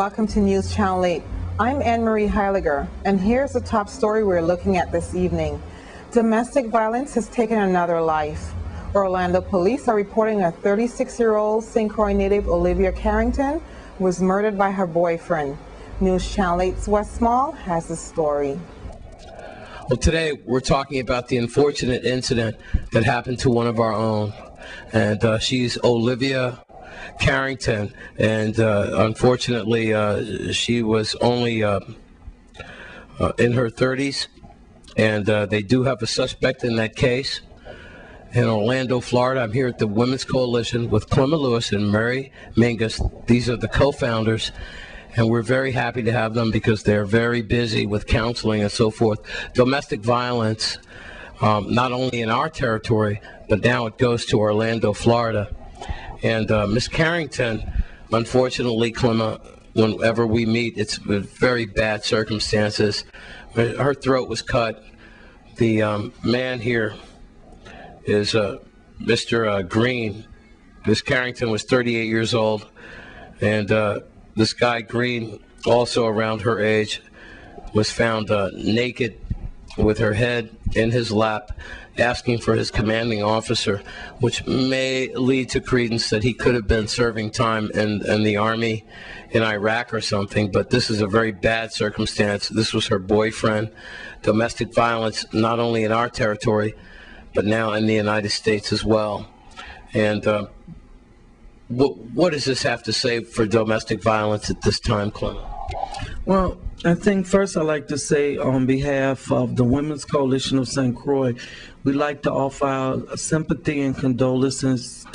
welcome to News Channel 8. I'm Anne-Marie Heiliger, and here's the top story we're looking at this evening. Domestic violence has taken another life. Orlando police are reporting a 36-year-old St. Croix native, Olivia Carrington, was murdered by her boyfriend. News Channel 8's Wes Small has the story. Well, today we're talking about the unfortunate incident that happened to one of our own, and she's Olivia Carrington, and unfortunately she was only in her 30s, and they do have a suspect in that case in Orlando, Florida. I'm here at the Women's Coalition with Clemma Lewis and Mary Mingus. These are the co-founders, and we're very happy to have them because they're very busy with counseling and so forth. Domestic violence, not only in our territory, but now it goes to Orlando, Florida. And Miss Carrington, unfortunately, Clemma, whenever we meet, it's very bad circumstances. Her throat was cut. The man here is Mr. Green. Miss Carrington was 38 years old, and this guy Green, also around her age, was found naked with her head in his lap, asking for his commanding officer, which may lead to credence that he could have been serving time in the army in Iraq or something. But this is a very bad circumstance. This was her boyfriend. Domestic violence, not only in our territory, but now in the United States as well. And what does this have to say for domestic violence at this time, Clemma? Well, I think first I'd like to say on behalf of the Women's Coalition of St. Croix, we'd like to offer our sympathy and condolences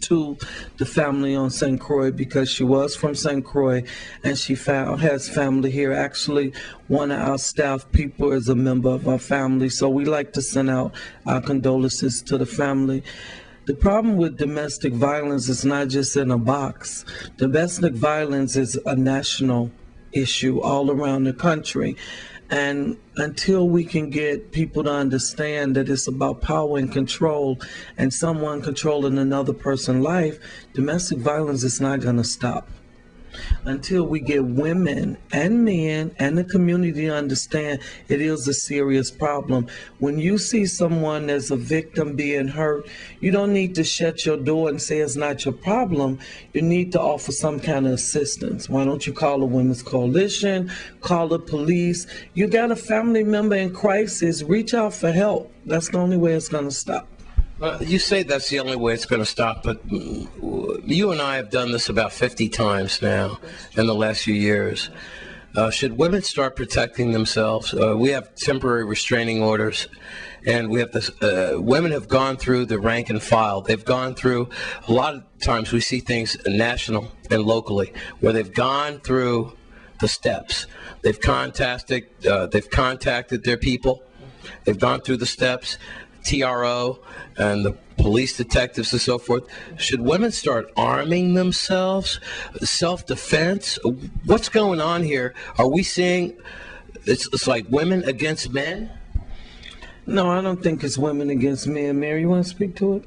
to the family on St. Croix, because she was from St. Croix and she has family here. Actually, one of our staff people is a member of our family, so we like to send out our condolences to the family. The problem with domestic violence is not just in a box. Domestic violence is a national issue all around the country. And until we can get people to understand that it's about power and control and someone controlling another person's life, domestic violence is not going to stop. Until we get women and men and the community to understand it is a serious problem. When you see someone as a victim being hurt, you don't need to shut your door and say it's not your problem. You need to offer some kind of assistance. Why don't you call the Women's Coalition, call the police? You got a family member in crisis, reach out for help. That's the only way it's going to stop. You say that's the only way it's going to stop, but you and I have done this about 50 times now in the last few years. Should women start protecting themselves? We have temporary restraining orders, and we have this. Women have gone through the rank and file. They've gone through, a lot of times we see things national and locally, where they've gone through the steps. They've contacted their people. They've gone through the steps. TRO and the police detectives and so forth. Should women start arming themselves? Self-defense? What's going on here? Are we seeing it's like women against men? No, I don't think it's women against men. Mary, you want to speak to it?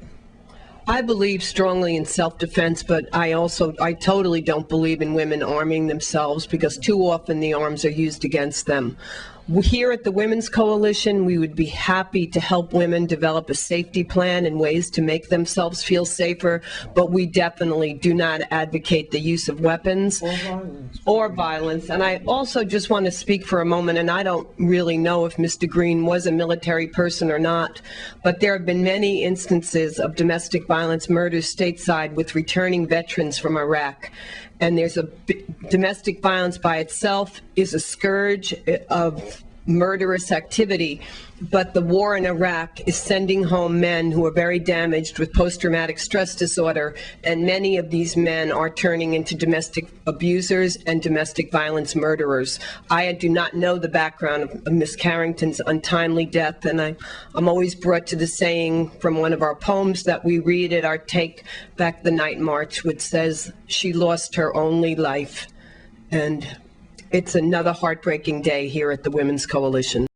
I believe strongly in self-defense, but I totally don't believe in women arming themselves, because too often the arms are used against them. Here at the Women's Coalition, we would be happy to help women develop a safety plan and ways to make themselves feel safer, but we definitely do not advocate the use of weapons or violence. And I also just want to speak for a moment, and I don't really know if Mr. Green was a military person or not, but there have been many instances of domestic violence murders stateside with returning veterans from Iraq. And there's domestic violence by itself is a scourge of murderous activity, but the war in Iraq is sending home men who are very damaged with post-traumatic stress disorder, and many of these men are turning into domestic abusers and domestic violence murderers. I do not know the background of Miss Carrington's untimely death, and I'm always brought to the saying from one of our poems that we read at our Take Back the Night March, which says, "She lost her only life." And it's another heartbreaking day here at the Women's Coalition.